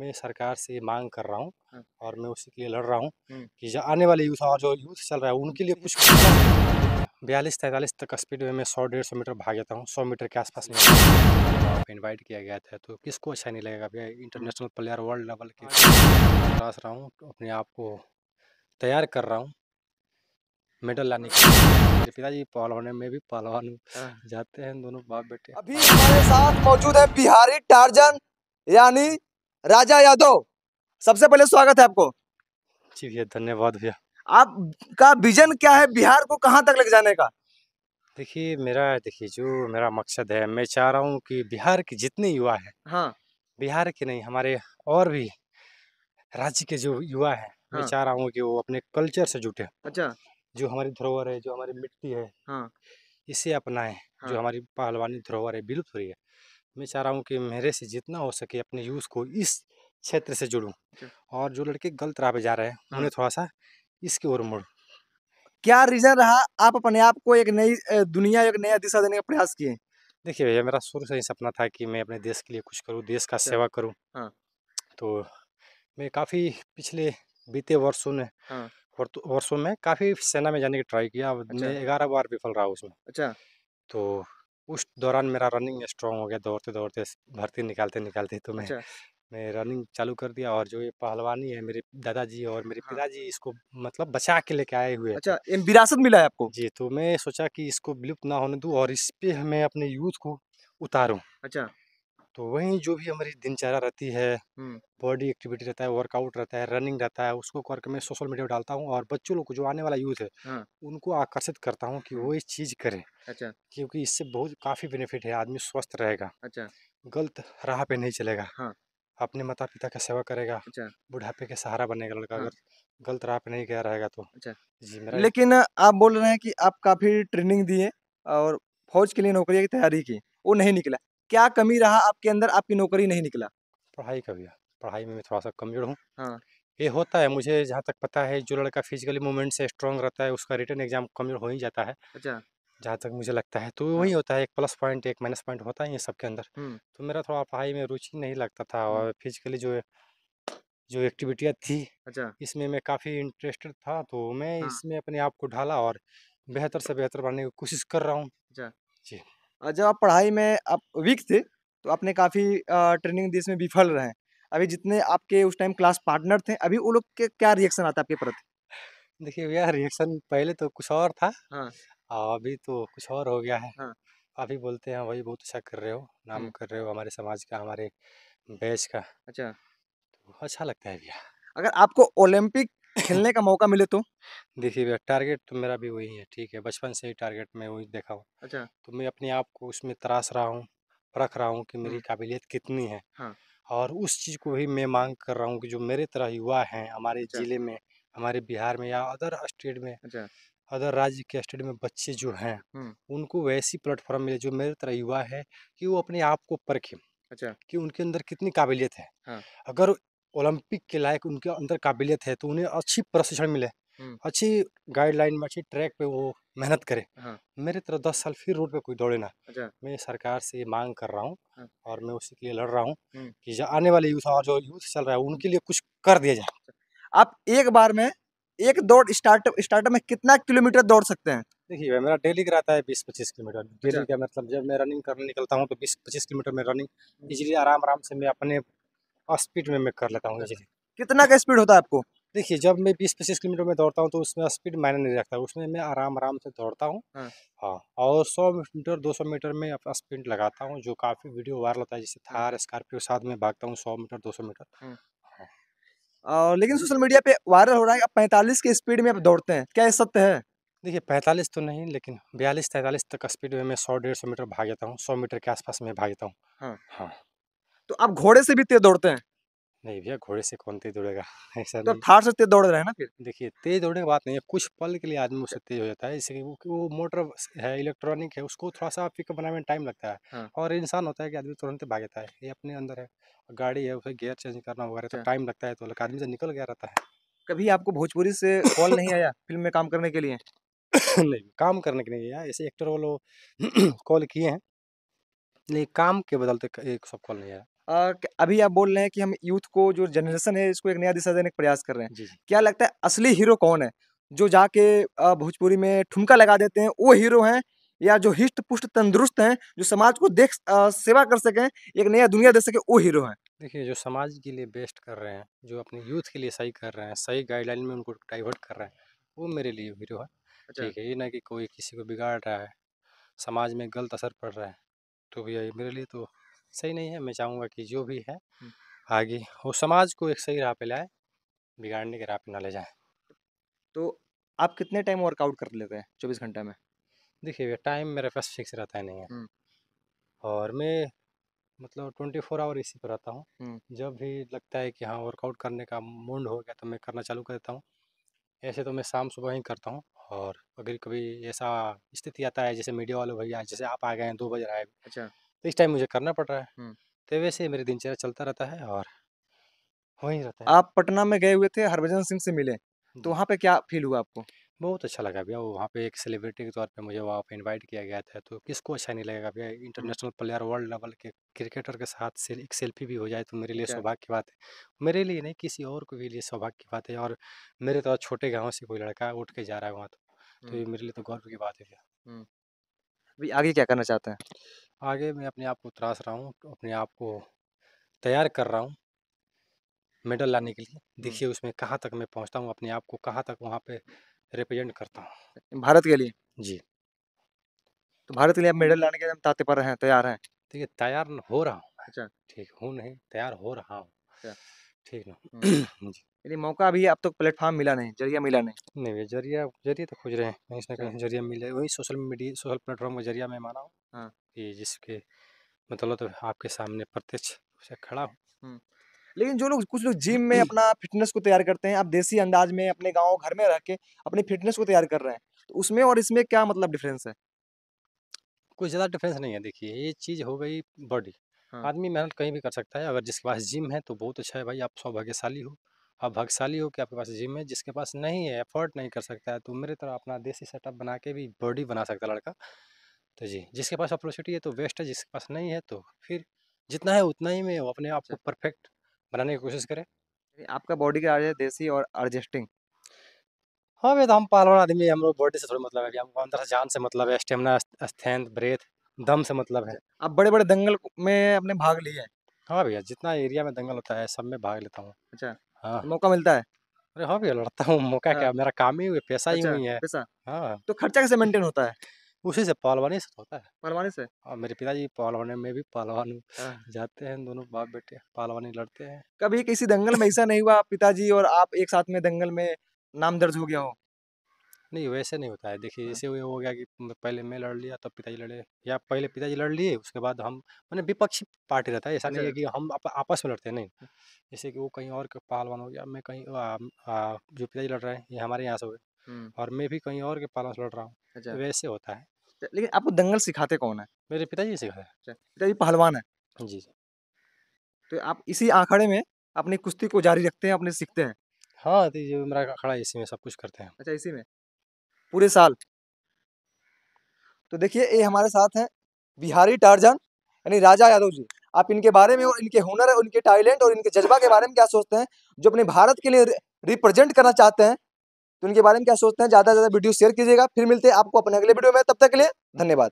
मैं सरकार से मांग कर रहा हूँ हाँ। और मैं उसी के लिए लड़ रहा हूँ हुँ। कि जो आने वाले यूथ और जो यूथ चल रहा है उनके लिए कुछ 42-43 तक स्पीड में मैं 100-150 मीटर भाग जाता हूँ। 100 मीटर के आसपास में वहाँ पे इनवाइट किया गया था, तो किसको अच्छा नहीं लगेगा भैया। इंटरनेशनल प्लेयर वर्ल्ड लेवल के तलाश रहा हूँ, तो अपने आप को तैयार कर रहा हूँ मेडल लाने के लिए। मेरे पिताजी पहलवान हैं, मैं भी पहलवान हूँ। हाँ। जाते हैं दोनों बाप बेटे। अभी हमारे साथ मौजूद है बिहारी टार्जन यानी राजा यादव। सबसे पहले स्वागत है आपको। जी भैया, धन्यवाद भैया। आपका विजन क्या है बिहार को कहाँ तक लेके जाने का? देखिए जो मेरा मकसद है, मैं चाह रहा हूँ कि बिहार के जितने युवा हैं, हाँ। बिहार के नहीं हमारे और भी राज्य के जो युवा हैं, मैं हाँ। चाह रहा हूँ कि वो अपने कल्चर से जुटे। अच्छा। जो हमारी धरोहर है, जो हमारी मिट्टी है, हाँ। इसे अपनाएं। जो हाँ। हमारी पहलवानी धरोहर है, विलुप्त हो रही है। मैं चाह रहा हूँ कि मेरे से जितना हो सके अपने यूथ को इस क्षेत्र से जोड़ूं, अच्छा। और जो लड़के गलत राह पे जा रहे हैं हाँ। उन्हें थोड़ा सा इसकी ओर मोड़ूं। क्या रीजन रहा आप अपने आप को एक नई दुनिया, एक नया दिशा देने का प्रयास किए? देखिए भैया, मेरा शुरू से ही सपना था कि मैं अपने देश के लिए कुछ करूँ, देश का अच्छा। सेवा करूँ। हाँ। तो मैं काफ़ी पिछले बीते हाँ। वर्षों में काफ़ी सेना में जाने की ट्राई किया। अच्छा। मैं 11 बार विफल रहा उसमें। अच्छा। तो उस दौरान मेरा रनिंग स्ट्रांग हो गया, दौड़ते-दौड़ते भर्ती निकालते-निकालते तो अच्छा। मैं रनिंग चालू कर दिया। और जो ये पहलवानी है, मेरे दादाजी और मेरे हाँ। पिताजी इसको मतलब बचा के लेके आए हुए थे। अच्छा, इन विरासत मिला है आपको? जी, तो मैं सोचा कि इसको विलुप्त ना होने दूँ और इस पे मैं अपने यूथ को उतारूँ। अच्छा। तो वहीं जो भी हमारी दिनचर्या रहती है, हुँ। बॉडी एक्टिविटी रहता है, वर्कआउट रहता है, रनिंग रहता है, उसको करके मैं सोशल मीडिया पे डालता हूँ और बच्चों लोग को, जो आने वाला यूथ है, हाँ। उनको आकर्षित करता हूँ कि हुँ। वो इस चीज़ करें। अच्छा। क्योंकि इससे बहुत काफ़ी बेनिफिट है, आदमी स्वस्थ रहेगा, अच्छा। गलत राह पे नहीं चलेगा, हाँ। अपने माता-पिता का सेवा करेगा, अच्छा। बुढ़ापे के सहारा बनेगा लड़का हाँ। अगर गलत राह पे नहीं गया रहेगा तो। अच्छा। जी, मेरा लेकिन आप बोल रहे हैं कि आप काफ़ी ट्रेनिंग दिए और फ़ौज के लिए नौकरी की तैयारी की, वो नहीं निकला। क्या कमी रहा आपके अंदर, आपकी नौकरी नहीं निकला? पढ़ाई का भी है, पढ़ाई में मैं थोड़ा-सा कमज़ोर हूँ। हाँ। ये होता है, मुझे जहाँ तक पता है, जो लड़का फिज़िकली मूवमेंट से स्ट्रॉन्ग रहता है, उसका रिटन एग्ज़ाम कमज़ोर हो ही जाता है, अच्छा। जहाँ तक मुझे लगता है। तो हाँ। वही होता है, एक प्लस पॉइंट, एक माइनस पॉइंट होता ही है सबके अंदर। हुँ। तो मेरा थोड़ा पढ़ाई में रुचि नहीं लगता था हुँ। और फिज़िकली जो जो एक्टिविटियाँ थी, अच्छा। इसमें मैं काफ़ी इंटरेस्टेड था, तो मैं हाँ। इसमें अपने आप को ढाला और बेहतर से बेहतर बनने की कोशिश कर रहा हूँ। अच्छा। जी। जब आप पढ़ाई में आप वीक थे, तो आपने काफ़ी ट्रेनिंग दी, इसमें विफल रहे हैं। अभी जितने आपके उस टाइम क्लास पार्टनर थे, अभी वो लोग के क्या रिएक्शन आता है आपके प्रति? देखिए भैया, रिएक्शन पहले तो कुछ और था, हाँ। अभी तो कुछ और हो गया है। हाँ। अभी बोलते हैं भाई बहुत अच्छा कर रहे हो, नाम हुँ। कर रहे हो हमारे समाज का, हमारे बैच का, अच्छा। तो अच्छा लगता है भैया। अगर आपको ओलंपिक खेलने का मौका मिले तो? देखिए भैया, टारगेट तो मेरा भी वही है, ठीक है, बचपन से ही टारगेट मैं वही देखा हूँ। अच्छा। तो मैं अपने आप को उसमें तराश रहा हूँ, परख रहा हूँ कि मेरी हुँ। काबिलियत कितनी है। हाँ। और उस चीज़ को ही मैं मांग कर रहा हूँ कि जो मेरे तरह युवा हैं हमारे अच्छा। ज़िले में, हमारे बिहार में या अदर स्टेट में, अच्छा। अदर राज्य के स्टेट में बच्चे जो हैं, हुँ। उनको वैसी प्लेटफॉर्म मिले जो मेरे तरह युवा है, कि वो अपने आप को परखें अच्छा। कि उनके अंदर कितनी काबिलियत है। हाँ। अगर ओलंपिक के लायक उनके अंदर काबिलियत है, तो उन्हें अच्छी प्रशिक्षण मिले, हुँ। अच्छी गाइडलाइन में, अच्छी ट्रैक पे वो मेहनत करें। हाँ। मेरे तरह 10 साल फिर रोड पे कोई दौड़े ना। अच्छा। मैं सरकार से ये मांग कर रहा हूँ हाँ। और मैं उसी के लिए लड़ रहा हूँ हुँ। कि जो आने वाले यूथ और जो यूथ चल रहा है उनके लिए कुछ कर दिया जाए। आप एक बार में एक दौड़ स्टार्टअप में कितना किलोमीटर दौड़ सकते हैं? देखिए मेरा डेली का रहता है 20-25 किलोमीटर। डेली अच्छा। का मतलब जब मैं रनिंग करने निकलता हूँ तो 20-25 किलोमीटर में रनिंग हुँ। इजीली आराम-आराम से मैं अपने स्पीड में मैं कर लेता हूँ अच्छा। इजीली। कितना का स्पीड होता है आपको? देखिए जब मैं 20-25 किलोमीटर में दौड़ता हूँ तो उसमें स्पीड मायने नहीं रखता, उसमें मैं आराम-आराम से दौड़ता हूँ। हाँ। हाँ, और 100 मीटर 200 मीटर में स्प्रिंट लगाता हूँ, जो काफ़ी वीडियो वायरल होता है, जैसे हाँ। थार, स्कॉर्पियो के साथ में भागता हूँ 100 मीटर 200 मीटर। हुँ। हाँ। लेकिन सोशल मीडिया पे वायरल हो रहा है आप 45 की स्पीड में आप दौड़ते हैं, क्या ये सत्य है? देखिए 45 तो नहीं, लेकिन 42-43 तक स्पीड में मैं 100-150 मीटर भाग जाता हूँ, 100 मीटर के आसपास में भाग जाता हूँ। हाँ। हाँ। तो आप घोड़े से भी तेज़ दौड़ते हैं, नहीं भैया, घोड़े से कौन तेज़ दौड़ेगा? ऐसा तो नहीं। थार से तेज़ दौड़ रहे हैं ना फिर? देखिए तेज़ दौड़ने की बात नहीं है, कुछ पल के लिए आदमी अच्छा। उससे तेज़ हो जाता है, जैसे कि वो मोटर है, इलेक्ट्रॉनिक है, उसको थोड़ा-सा पिकअप बनाने में टाइम लगता है। हाँ। और इंसान होता है कि आदमी तुरंत भाग जाता है, ये अपने अंदर है। गाड़ी है, उसे गियर चेंज करना वगैरह तो अच्छा। टाइम लगता है, तो आदमी से निकल गया रहता है। कभी आपको भोजपुरी से कॉल नहीं आया फ़िल्म में काम करने के लिए? नहीं, काम करने के लिए नहीं आया, ऐसे एक्टर वो लोग कॉल किए हैं, लेकिन काम के बदलते एक सब कॉल नहीं आया। अभी आप बोल रहे हैं कि हम यूथ को जो जनरेशन है इसको एक नया दिशा देने का प्रयास कर रहे हैं। जी, जी। क्या लगता है असली हीरो कौन है? जो जाके भोजपुरी में ठुमका लगा देते हैं वो हीरो हैं या जो हिष्ट-पुष्ट तंदुरुस्त हैं, जो समाज को सेवा कर सकें, एक नया दुनिया दे सके वो हीरो हैं? देखिए, जो समाज के लिए बेस्ट कर रहे हैं, जो अपने यूथ के लिए सही कर रहे हैं, सही गाइडलाइन में उनको डाइवर्ट कर रहे हैं, वो मेरे लिए हीरो है। अच्छा। ठीक है, ये ना कि कोई किसी को बिगाड़ रहा है, समाज में गलत असर पड़ रहा है, तो भैया ये मेरे लिए तो सही नहीं है। मैं चाहूँगा कि जो भी है हुँ। आगे वो समाज को एक सही राह पे लाए, बिगाड़ने की राह पे ना ले जाए। तो आप कितने टाइम वर्कआउट कर लेते हैं 24 घंटे में? देखिए, ये टाइम मेरे पास फिक्स रहता है नहीं है हुँ, और मैं मतलब 24 आवर इसी पे रहता हूँ। हुँ। जब भी लगता है कि हाँ, वर्कआउट करने का मूड हो गया तो मैं करना चालू कर देता हूँ। ऐसे तो मैं शाम सुबह ही करता हूँ और अगर कभी ऐसा स्थिति आता है जैसे मीडिया वाले भैया जैसे आप आ गए हैं 2 बज रहा है अच्छा। तो इस टाइम मुझे करना पड़ रहा है। हुँ। तो वैसे ही मेरी दिनचर्या चलता रहता है और वहीं रहता है। आप पटना में गए हुए थे, हरभजन सिंह से मिले, तो जी, वहाँ पे क्या फ़ील हुआ आपको? बहुत अच्छा लगा भैया वहाँ पे एक सेलिब्रिटी के तौर पे मुझे वहाँ पे इनवाइट किया गया था तो किसको अच्छा नहीं लगेगा भैया हुँ। इंटरनेशनल प्लेयर वर्ल्ड लेवल के क्रिकेटर के साथ एक सेल्फी भी हो जाए तो मेरे लिए अच्छा। सौभाग्य की बात है। मेरे लिए नहीं किसी और को भी लिए सौभाग्य की बात है और मेरे तो छोटे गाँव से कोई लड़का उठ के जा रहा है वहाँ तो हुँ, ये मेरे लिए तो गर्व की बात है भैया। हुँ। अभी आगे क्या करना चाहते हैं? आगे मैं अपने आप को तराश रहा हूँ, अपने आप को तैयार कर रहा हूँ मेडल लाने के लिए। हुँ। देखिए उसमें कहाँ तक मैं पहुँचता हूँ, अपने आप को कहाँ तक वहाँ पे रिप्रेज़ेंट करता हूँ। भारत के लिए? जी, तो भारत के लिए आप मेडल लाने के लिए ताते पर हैं, तैयार हैं? देखिए तैयार हो रहा हूँ मैं, अच्छा, ठीक हूँ नहीं, तैयार हो रहा हूँ, अच्छा। ठीक ना? हुँ। जी, यानी मौका अभी अब तक प्लेटफ़ॉर्म मिला नहीं, ज़रिया मिला नहीं। नहीं भैया ज़रिया ज़रिए तो खोज रहे हैं, कहीं न अच्छा। कहीं ज़रिया मिले, वही सोशल प्लेटफ़ॉर्म का ज़रिया मैं माना हूँ हाँ। कि जिसके बदौलत आपके सामने प्रत्यक्ष से खड़ा हूँ। हुँ। लेकिन जो लोग कुछ लोग जिम में अपना फ़िटनेस को तैयार करते हैं, आप देसी अंदाज़ में अपने गाँव घर में रह के अपनी फ़िटनेस को तैयार कर रहे हैं। तो उसमें और इसमें क्या मतलब डिफ़रेंस है? कोई ज़्यादा डिफरेंस नहीं है देखिए, ये चीज़ हो गई बॉडी। हाँ। आदमी मेहनत कहीं भी कर सकता है, अगर जिसके पास जिम है तो बहुत अच्छा है भाई, आप सौभाग्यशाली हो। आप भाग्यशाली हो कि आपके पास जिम है, जिसके पास नहीं है, अफ़ोर्ड नहीं कर सकता है, तो मेरी तरह अपना देसी सेटअप बना के भी बॉडी बना सकता है लड़का। तो जी, जिसके पास अपॉर्चुनिटी है तो बेस्ट है, जिसके पास नहीं है तो फिर जितना है उतना ही में वो अपने आप अच्छा। को परफेक्ट बनाने की कोशिश करे। यानी आपका बॉडी का राज है देसी और एडजस्टिंग। हाँ, भई तो हम पहलवान आदमी हैं, हम लोग बॉडी से थोड़ी मतलब है कि हमको अंदर से जान से मतलब है, स्टेमिना, स्ट्रेंथ, ब्रेथ, दम से मतलब है। अच्छा। आप बड़े-बड़े दंगल में आपने भाग लिए हैं। हाँ भैया, जितना एरिया में दंगल होता है, सब में भाग लेता हूँ। अच्छा, हाँ, तो मौका मिलता है? अरे हाँ भैया, लड़ता हूँ, मौका हाँ। क्या, मेरा काम ही पेशा ही अच्छा, वही है। पैसा। हाँ, तो खर्चा कैसे मेंटेन होता है? उसी से पहलवानी से तो होता है पहलवानी से? और मेरे पिताजी पहलवान हैं, मैं भी पहलवान हूँ। हाँ। जाते हैं दोनों बाप-बेटे, पहलवानी लड़ते हैं। कभी किसी दंगल में ऐसा नहीं हुआ पिताजी और आप एक साथ में दंगल में नाम दर्ज हो गया हो? नहीं, वैसे नहीं होता है, देखिए हाँ। जैसे वो हो गया कि पहले मैं लड़ लिया, तब पिताजी लड़े या पहले पिताजी लड़ लिए, उसके बाद हम माने विपक्षी पार्टी रहता है, ऐसा नहीं अच्छा। है कि हम आपस में लड़ते हैं, नहीं। जैसे कि वो कहीं और का पहलवान हो गया, मैं कहीं जो पिताजी लड़ रहे हैं, ये हमारे यहाँ से हुए हुँ। और मैं भी कहीं और के पहलवान से लड़ रहा हूँ, तो अच्छा। वैसे होता है। लेकिन आपको दंगल सिखाते कौन है? मेरे पिताजी सिखाए अच्छा, पिताजी पहलवान हैं। हैं। जी, जी। तो आप इसी अखाड़े में अपनी कुश्ती को जारी रखते हैं, अपने सीखते हैं। हाँ, तो ये मेरा अखाड़ा है, इसी में सब कुछ करते हैं। अच्छा इसी में, पूरे साल। तो देखिए ये हमारे साथ हैं बिहारी टार्ज़न यानी राजा यादव जी। आप इनके बारे में और इनके हुनर, उनके टैलेंट और इनके जज़्बा के बारे में क्या सोचते हैं? जो अपने भारत के लिए रिप्रेज़ेंट करना चाहते हैं, तो उनके बारे में क्या सोचते हैं? ज़्यादा से ज़्यादा वीडियो शेयर कीजिएगा। फिर मिलते हैं आपको अपने अगले वीडियो में, तब तक के लिए धन्यवाद।